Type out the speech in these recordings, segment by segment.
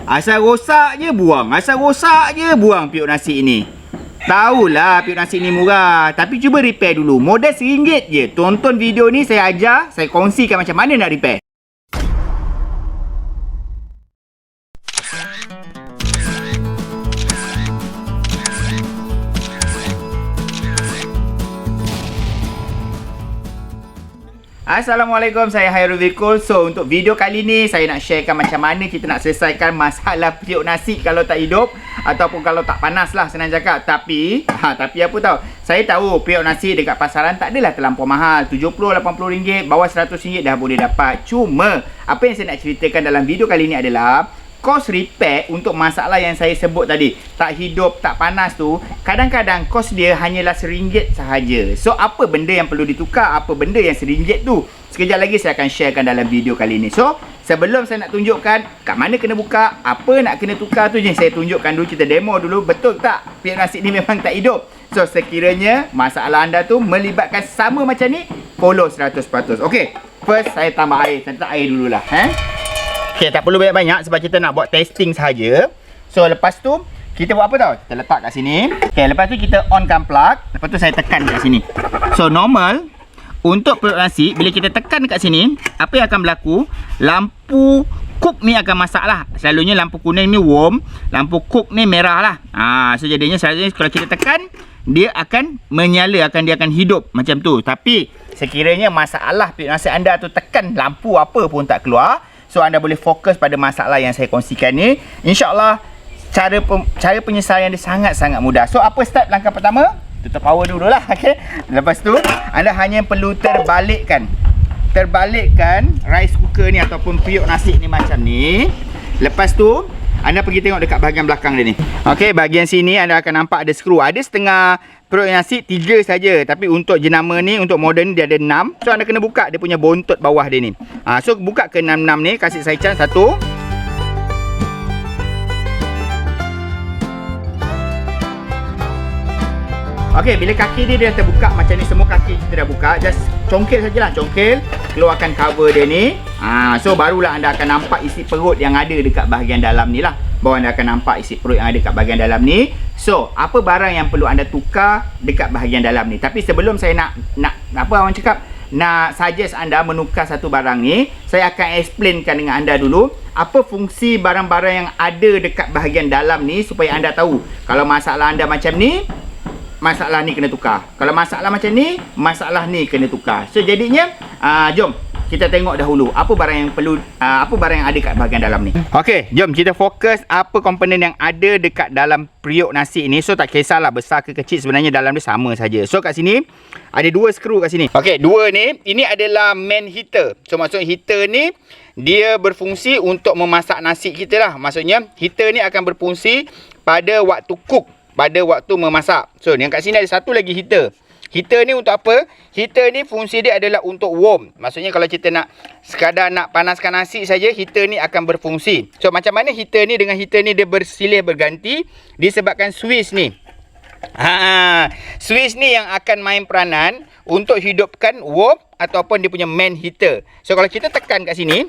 Asal rosak je buang. Asal rosak je buang periuk nasi ni. Tahulah periuk nasi ni murah. Tapi cuba repair dulu. Modal RM1 je. Tonton video ni saya ajar. Saya kongsikan macam mana nak repair. Assalamualaikum, saya Hairul Bikul. So, untuk video kali ni saya nak sharekan macam mana kita nak selesaikan masalah periuk nasi kalau tak hidup ataupun kalau tak panas lah, senang cakap. Tapi apa tahu? Saya tahu periuk nasi dekat pasaran tak adalah terlampau mahal. RM70-80, bawah RM100 dah boleh dapat. Cuma, apa yang saya nak ceritakan dalam video kali ni adalah kos repair untuk masalah yang saya sebut tadi, tak hidup, tak panas tu, kadang-kadang kos dia hanyalah RM1 sahaja. So, apa benda yang perlu ditukar? Apa benda yang RM1 tu? Sekejap lagi saya akan sharekan dalam video kali ni. So, sebelum saya nak tunjukkan kat mana kena buka, apa nak kena tukar tu je, saya tunjukkan dulu, kita demo dulu. Betul tak periuk nasi ni memang tak hidup? So, sekiranya masalah anda tu melibatkan sama macam ni, follow 100%. Okay, first saya tambah air. Saya letak air dululah. Okay, tak perlu banyak-banyak sebab kita nak buat testing sahaja. So, lepas tu kita buat apa tau? Kita letak kat sini. Okay, lepas tu kita onkan plug. Lepas tu saya tekan kat sini. So, normal untuk periuk nasi, bila kita tekan kat sini, apa yang akan berlaku? Lampu cook ni akan masak lah. Selalunya lampu kuning ni warm, lampu cook ni merah lah. So jadinya selalunya kalau kita tekan, dia akan menyala, dia akan hidup macam tu. Tapi sekiranya masalah periuk nasi anda tu tekan lampu apa pun tak keluar, so anda boleh fokus pada masalah yang saya kongsikan ni. InsyaAllah cara penyelesaian dia sangat-sangat mudah. So, apa step langkah pertama? Tutup power dulu lah. Okay. Lepas tu anda hanya perlu terbalikkan rice cooker ni ataupun periuk nasi ni macam ni. Lepas tu anda pergi tengok dekat bahagian belakang dia ni. Okay, bahagian sini anda akan nampak ada skru. Ada setengah periuk nasi 3 saja. Tapi untuk jenama ni, untuk model ni dia ada 6. So anda kena buka dia punya bontot bawah dia ni. So buka ke 6 ni, kasih saya chance 1. Okey, bila kaki dia dah terbuka macam ni, semua kaki kita dah buka, just congkel sajalah, congkel, keluarkan cover dia ni. So barulah anda akan nampak isi perut yang ada dekat bahagian dalam ni lah. Baru anda akan nampak isi perut yang ada dekat bahagian dalam ni. So, apa barang yang perlu anda tukar dekat bahagian dalam ni? Tapi sebelum saya nak apa orang cakap, nak suggest anda menukar satu barang ni, saya akan explainkan dengan anda dulu apa fungsi barang-barang yang ada dekat bahagian dalam ni supaya anda tahu. Kalau masalah anda macam ni, masalah ni kena tukar. Kalau masalah macam ni, masalah ni kena tukar. So jadinya jom kita tengok dahulu apa barang yang perlu, apa barang yang ada kat bahagian dalam ni. Okey, jom kita fokus apa komponen yang ada dekat dalam periuk nasi ni. So tak kisahlah besar ke kecil, sebenarnya dalam dia sama saja. So kat sini ada 2 skru kat sini. Okey, 2 ni, ini adalah main heater. So maksud heater ni dia berfungsi untuk memasak nasi kita lah. Maksudnya heater ni akan berfungsi pada waktu cook, pada waktu memasak. So yang kat sini ada satu lagi heater. Heater ni untuk apa? Heater ni fungsi dia adalah untuk warm. Maksudnya kalau kita nak sekadar nak panaskan nasi saja, heater ni akan berfungsi. So macam mana heater ni dengan heater ni dia bersilih berganti disebabkan switch ni. Switch ni yang akan main peranan untuk hidupkan warm ataupun dia punya main heater. So kalau kita tekan kat sini,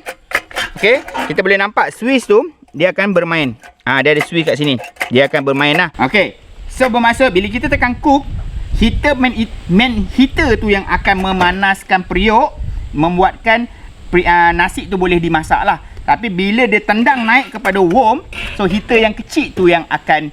okey, kita boleh nampak switch tu dia akan bermain. Dia ada switch kat sini. Dia akan bermain lah. Okey. So bermaksud bila kita tekan cook, heater main heater tu yang akan memanaskan periuk, membuatkan nasi tu boleh dimasak lah. Tapi bila dia tendang naik kepada warm, so heater yang kecil tu yang akan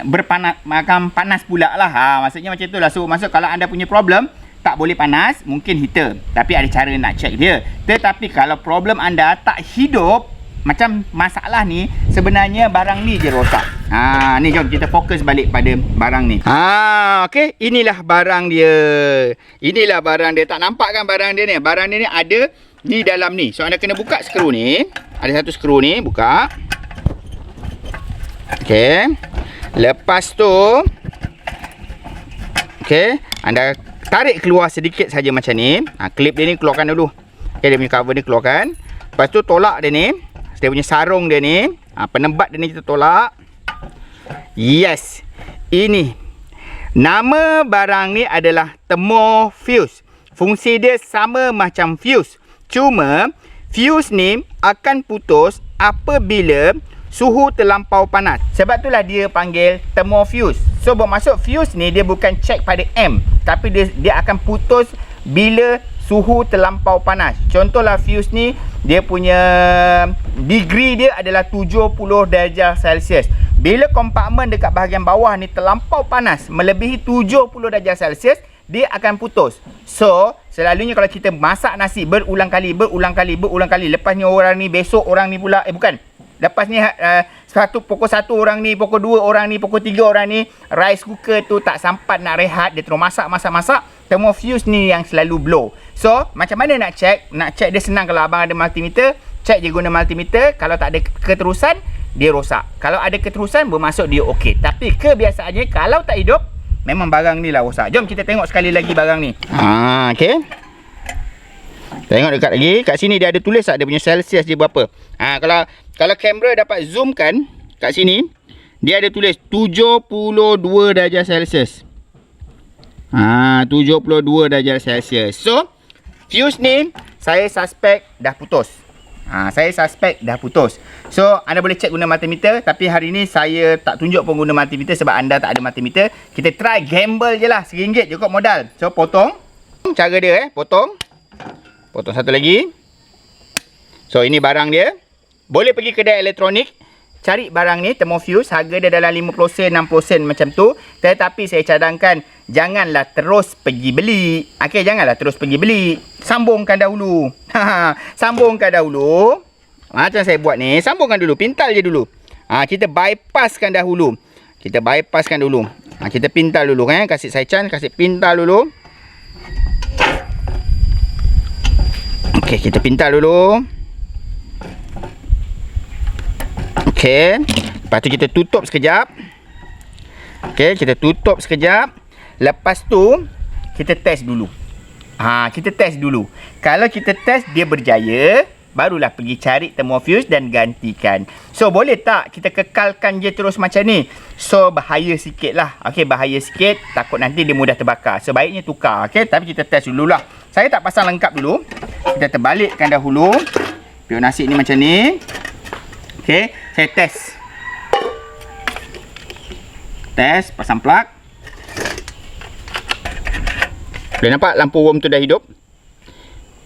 berpanas, akan panas pula lah. Maksudnya macam tu lah. So maksud kalau anda punya problem tak boleh panas, mungkin heater. Tapi ada cara nak check dia. Tetapi kalau problem anda tak hidup, macam masalah ni, sebenarnya barang ni je rosak. Ni jom kita fokus balik pada barang ni. Okey, inilah barang dia. Inilah barang dia. Tak nampak kan barang dia ni? Barang dia ni ada di dalam ni. So anda kena buka skru ni. Ada satu skru ni, buka. Okey. Lepas tu, okey, anda tarik keluar sedikit saja macam ni. Klip dia ni keluarkan dulu. Okey, dia punya cover ni keluarkan. Lepas tu tolak dia ni. Dia punya sarung dia ni, penebat dia ni kita tolak. Yes. Ini nama barang ni adalah thermofuse. Fungsi dia sama macam fuse. Cuma fuse ni akan putus apabila suhu terlampau panas. Sebab itulah dia panggil thermofuse. So bermaksud fuse ni dia bukan check pada M, tapi dia akan putus bila suhu terlampau panas. Contohlah fuse ni dia punya degree dia adalah 70 darjah Celsius. Bila kompartmen dekat bahagian bawah ni terlampau panas, melebihi 70 darjah Celsius, dia akan putus. So selalunya kalau kita masak nasi berulang kali, lepas ni orang ni, besok orang ni pula, lepas ni pukul 1 orang ni, pukul 2 orang ni, pukul 3 orang ni, rice cooker tu tak sempat nak rehat, dia terus masak. Thermofuse ni yang selalu blow. So macam mana nak check? Nak check dia senang. Kalau abang ada multimeter, check je guna multimeter. Kalau tak ada keterusan, dia rosak. Kalau ada keterusan, bermaksud dia okey. Tapi kebiasaannya kalau tak hidup, memang barang ni lah rosak. Jom kita tengok sekali lagi barang ni. Okey. Tengok dekat lagi. Kat sini dia ada tulis tak dia punya Celsius dia berapa. Kalau kamera dapat zoomkan kat sini, dia ada tulis 72 darjah Celsius. 72 darjah Celsius. So fuse ni saya suspek dah putus. So anda boleh check guna multimeter, tapi hari ni saya tak tunjuk pun guna multimeter sebab anda tak ada multimeter. Kita try gamble je lah. RM1 cukup modal. So potong. Cara dia potong satu lagi. So ini barang dia. Boleh pergi kedai elektronik, cari barang ni, thermofuse. Harga dia dalam 50 sen, 60 sen macam tu. Tetapi saya cadangkan, janganlah terus pergi beli. Okey, janganlah terus pergi beli. Sambungkan dahulu. Sambungkan dahulu. Macam saya buat ni, sambungkan dulu, pintal je dulu. Kita bypasskan dahulu. Kita pintal dulu kan. Kasih Saichan, kasih pintal dulu. Okey, kita pintal dulu. Okey, lepas tu kita tutup sekejap. Lepas tu kita test dulu. Kalau kita test dia berjaya, barulah pergi cari thermofuse dan gantikan. So boleh tak kita kekalkan je terus macam ni? So bahaya sikit lah. Bahaya sikit, takut nanti dia mudah terbakar. Sebaiknya tukar. Tapi kita test dululah. Saya tak pasang lengkap dulu. Kita terbalikkan dahulu. Periuk nasi ni macam ni. Saya test. Pasang plug. Boleh nampak lampu worm tu dah hidup?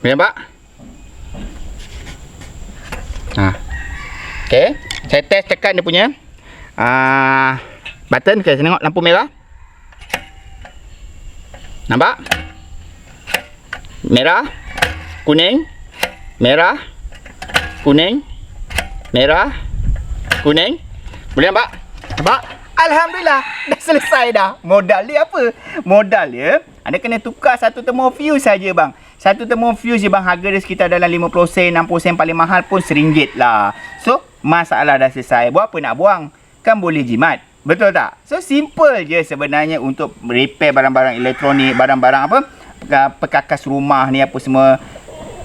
Boleh nampak? Saya test, tekan dia punya button. Saya tengok lampu merah. Nampak? Merah, kuning, merah, kuning, merah, kuning. Boleh nampak? Alhamdulillah, dah selesai dah. Modal dia apa? Modal dia, anda kena tukar satu thermofuse saja bang. Satu thermofuse je bang, harga dia sekitar dalam 50 sen, 60 sen, paling mahal pun RM1 lah. So, masalah dah selesai. Buat apa nak buang? Kan boleh jimat. Betul tak? So, simple je sebenarnya untuk repair barang-barang elektronik, barang-barang perkakas rumah ni apa semua.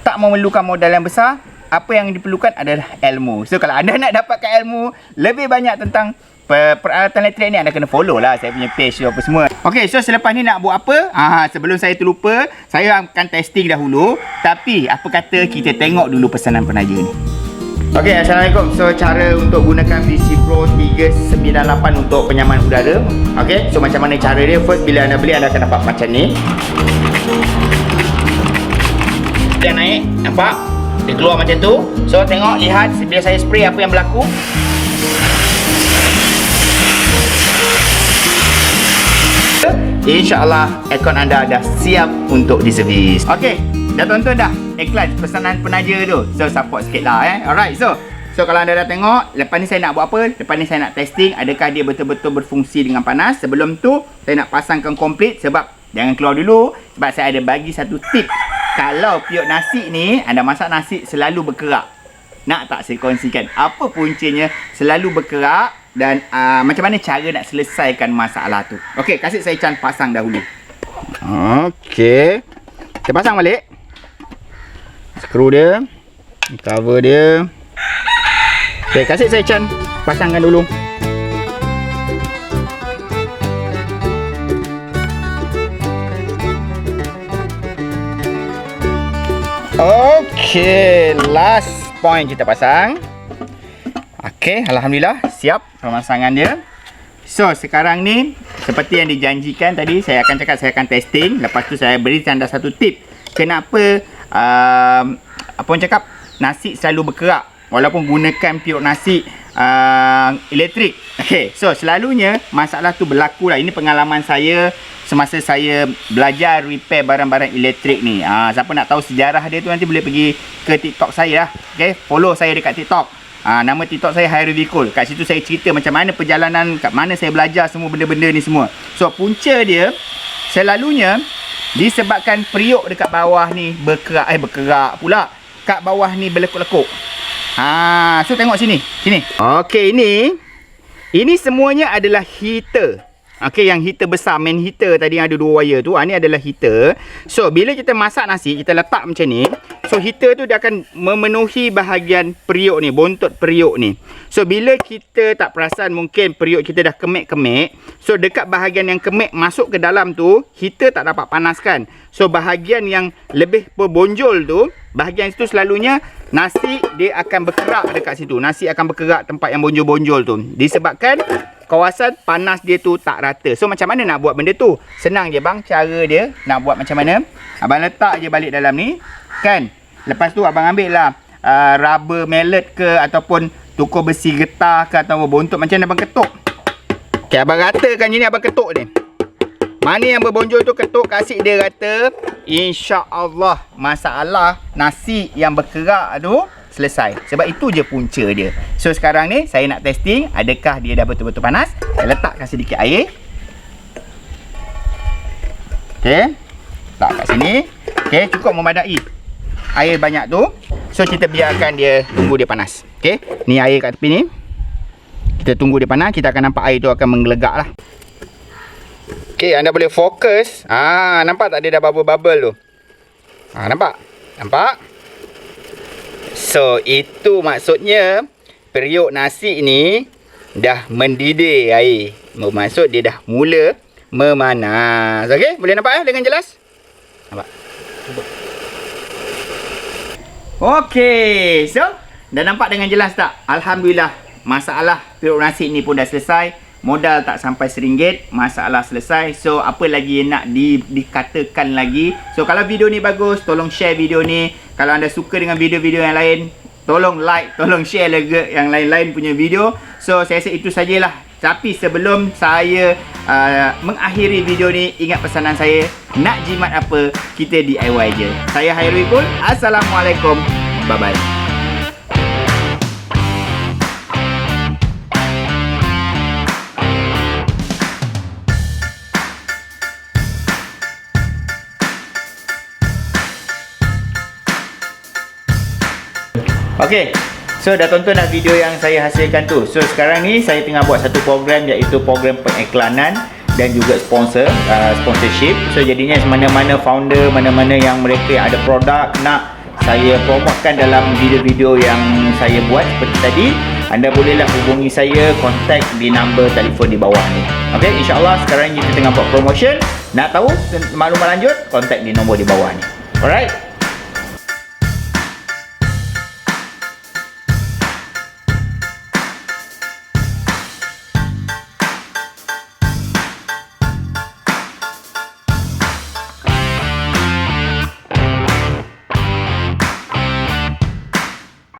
Tak memerlukan modal yang besar. Apa yang diperlukan adalah ilmu. So kalau anda nak dapatkan ilmu lebih banyak tentang peralatan elektrik ni, anda kena follow lah saya punya page apa semua. Okey, so selepas ni nak buat apa? Sebelum saya terlupa, saya akan testing dahulu. Tapi apa kata kita tengok dulu pesanan penaja ni. Okey, Assalamualaikum. So cara untuk gunakan VC Pro 398 untuk penyaman udara. Okey, so macam mana cara dia? First, bila anda beli, anda akan dapat macam ni. Dia naik, nampak? Dia keluar macam tu. So tengok, lihat bila saya spray apa yang berlaku. InsyaAllah aircon anda dah siap untuk diservis. Okey, dah tonton dah iklan pesanan penaja tu. So support sikit lah Alright, so kalau anda dah tengok, lepas ni saya nak buat apa? Lepas ni saya nak testing adakah dia betul-betul berfungsi dengan panas. Sebelum tu saya nak pasangkan komplit. Sebab jangan keluar dulu, sebab saya ada bagi satu tip. Kalau periuk nasi ni, anda masak nasi selalu berkerak. Nak tak saya kongsikan apa puncanya selalu berkerak dan macam mana cara nak selesaikan masalah tu. Okey, kasih saya Chan pasang dahulu. Okey, kita pasang balik skru dia, cover dia. Okey, kasih saya Chan pasangkan dulu. Okey, last point kita pasang. Okey, alhamdulillah siap pemasangan dia. So, sekarang ni seperti yang dijanjikan tadi, saya akan cakap saya akan testing. Lepas tu saya beri anda satu tip. Kenapa apa orang cakap nasi selalu berkerak walaupun gunakan periuk nasi elektrik. Okey, so selalunya masalah tu berlaku lah. Ini pengalaman saya semasa saya belajar repair barang-barang elektrik ni. Siapa nak tahu sejarah dia tu nanti boleh pergi ke TikTok saya lah. Okey, follow saya dekat TikTok. Nama TikTok saya Hairul Vikul. Kat situ saya cerita macam mana perjalanan, kat mana saya belajar semua benda-benda ni semua. So punca dia selalunya disebabkan periuk dekat bawah ni berkerak pula. Kat bawah ni berlekuk-lekuk. So tengok sini. Okey, ini semuanya adalah heater. Okey, yang heater besar, main heater tadi yang ada 2 wire tu, ni adalah heater. So bila kita masak nasi, kita letak macam ni. So heater tu dia akan memenuhi bahagian periuk ni, bontot periuk ni. So bila kita tak perasan, mungkin periuk kita dah kemek-kemek. So dekat bahagian yang kemek masuk ke dalam tu, heater tak dapat panaskan. So bahagian yang lebih berbonjol tu, bahagian situ selalunya nasi dia akan berkerak dekat situ. Nasi akan berkerak tempat yang bonjol-bonjol tu. Disebabkan kawasan panas dia tu tak rata. So macam mana nak buat benda tu? Senang je bang, cara dia nak buat macam mana? Abang letak je balik dalam ni, kan? Lepas tu abang ambil lah rubber mallet ke, ataupun tukur besi getah ke, atau bontot macam mana abang ketuk. Okay, abang ratakan je ni, abang ketuk ni. Mana yang berbonjol tu ketuk, kasih dia rata. InsyaAllah masalah nasi yang berkerak tu selesai. Sebab itu je punca dia. So sekarang ni saya nak testing adakah dia dah betul-betul panas. Saya letakkan sedikit air. Okey. Letak kat sini. Okey, cukup memadai. Air banyak tu. So kita biarkan dia tunggu dia panas. Okey. Ni air kat tepi ni. Kita tunggu dia panas, kita akan nampak air tu akan menggelegak lah. Okey, anda boleh fokus. Nampak tak dia dah bubble-bubble tu? Nampak? Nampak? So, itu maksudnya periuk nasi ni dah mendidih air. Bermaksud dia dah mula memanas. Okey, boleh nampak dengan jelas? Nampak? Okey, so dah nampak dengan jelas tak? Alhamdulillah, masalah periuk nasi ni pun dah selesai. Modal tak sampai RM1, masalah selesai. So apa lagi yang nak dikatakan lagi? So kalau video ni bagus, tolong share video ni. Kalau anda suka dengan video-video yang lain, tolong like, tolong share lagi yang lain-lain punya video. So saya rasa itu sajalah. Tapi sebelum saya mengakhiri video ni, ingat pesanan saya, nak jimat apa, kita DIY je. Saya Hairul Vikul. Assalamualaikum. Bye-bye. Okey, so dah tonton dah video yang saya hasilkan tu. So sekarang ni saya tengah buat satu program, iaitu program pengiklanan dan juga sponsorship. So jadinya mana-mana founder, mana-mana yang mereka ada produk nak saya promotekan dalam video-video yang saya buat seperti tadi, anda bolehlah hubungi saya, kontak di nombor telefon di bawah ni. Okey, insya-Allah sekarang kita tengah buat promotion. Nak tahu maklumat lanjut, kontak di nombor di bawah ni. Alright.